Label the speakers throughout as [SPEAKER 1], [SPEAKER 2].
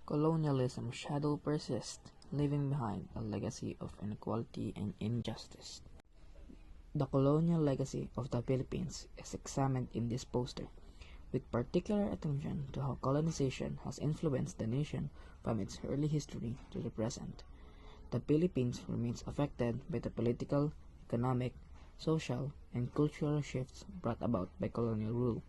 [SPEAKER 1] Colonialism's shadow persists, leaving behind a legacy of inequality and injustice. The colonial legacy of the Philippines is examined in this poster, with particular attention to how colonization has influenced the nation from its early history to the present. The Philippines remains affected by the political, economic, social, and cultural shifts brought about by colonial rule.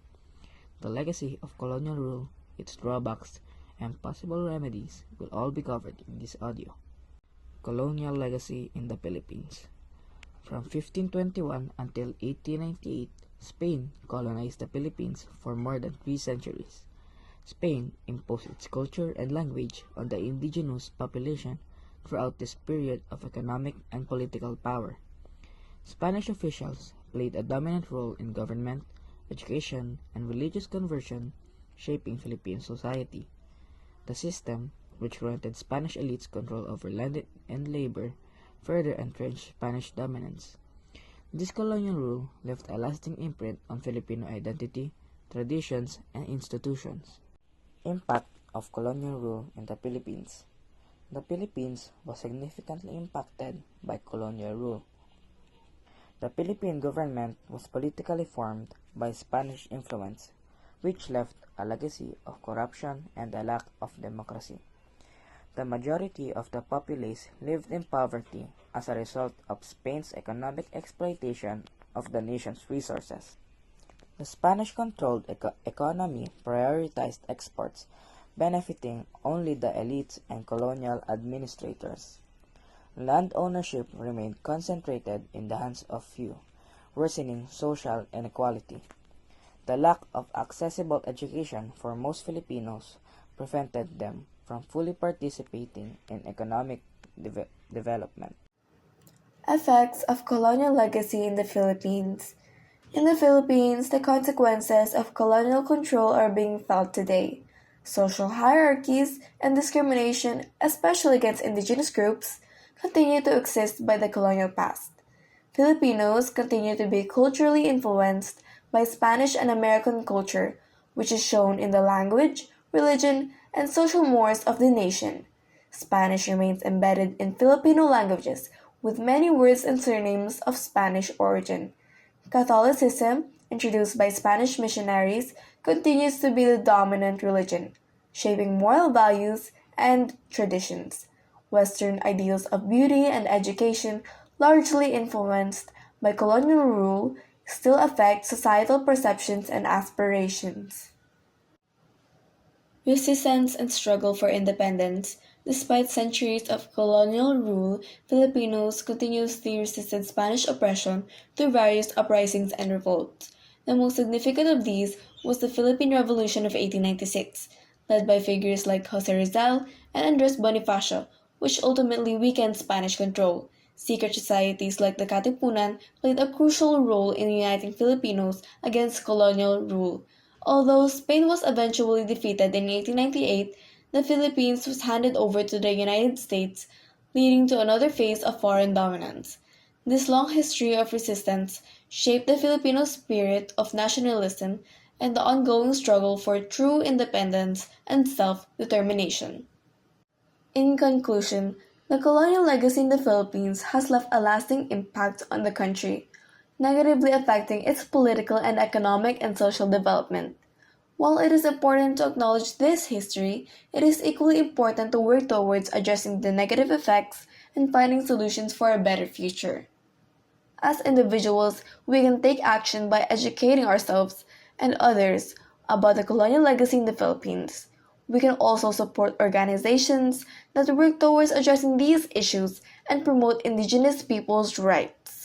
[SPEAKER 1] The legacy of colonial rule, its drawbacks, and possible remedies will all be covered in this audio. Colonial legacy in the Philippines. From 1521 until 1898, Spain colonized the Philippines for more than 3 centuries. Spain imposed its culture and language on the indigenous population throughout this period of economic and political power. Spanish officials played a dominant role in government, education, and religious conversion, shaping Philippine society. The system, which granted Spanish elites control over land and labor, further entrenched Spanish dominance. This colonial rule left a lasting imprint on Filipino identity, traditions, and institutions. Impact of colonial rule in the Philippines. The Philippines was significantly impacted by colonial rule. The Philippine government was politically formed by Spanish influence, which left a legacy of corruption and a lack of democracy. The majority of the populace lived in poverty as a result of Spain's economic exploitation of the nation's resources. The Spanish-controlled economy prioritized exports, benefiting only the elites and colonial administrators. Land ownership remained concentrated in the hands of few, worsening social inequality. The lack of accessible education for most Filipinos prevented them from fully participating in economic development.
[SPEAKER 2] Effects of colonial legacy in the Philippines. In the Philippines, the consequences of colonial control are being felt today. Social hierarchies and discrimination, especially against indigenous groups, continue to exist by the colonial past. Filipinos continue to be culturally influenced by Spanish and American culture, which is shown in the language, religion, and social mores of the nation. Spanish remains embedded in Filipino languages, with many words and surnames of Spanish origin. Catholicism, introduced by Spanish missionaries, continues to be the dominant religion, shaping moral values and traditions. Western ideals of beauty and education, largely influenced by colonial rule, still affect societal perceptions and aspirations. Resistance and struggle for independence. Despite centuries of colonial rule, Filipinos continuously resisted Spanish oppression through various uprisings and revolts. The most significant of these was the Philippine Revolution of 1896, led by figures like Jose Rizal and Andres Bonifacio, which ultimately weakened Spanish control. Secret societies like the Katipunan played a crucial role in uniting Filipinos against colonial rule. Although Spain was eventually defeated in 1898, the Philippines was handed over to the United States, leading to another phase of foreign dominance. This long history of resistance shaped the Filipino spirit of nationalism and the ongoing struggle for true independence and self-determination. In conclusion, the colonial legacy in the Philippines has left a lasting impact on the country, negatively affecting its political and economic and social development. While it is important to acknowledge this history, it is equally important to work towards addressing the negative effects and finding solutions for a better future. As individuals, we can take action by educating ourselves and others about the colonial legacy in the Philippines. We can also support organizations that work towards addressing these issues and promote indigenous peoples' rights.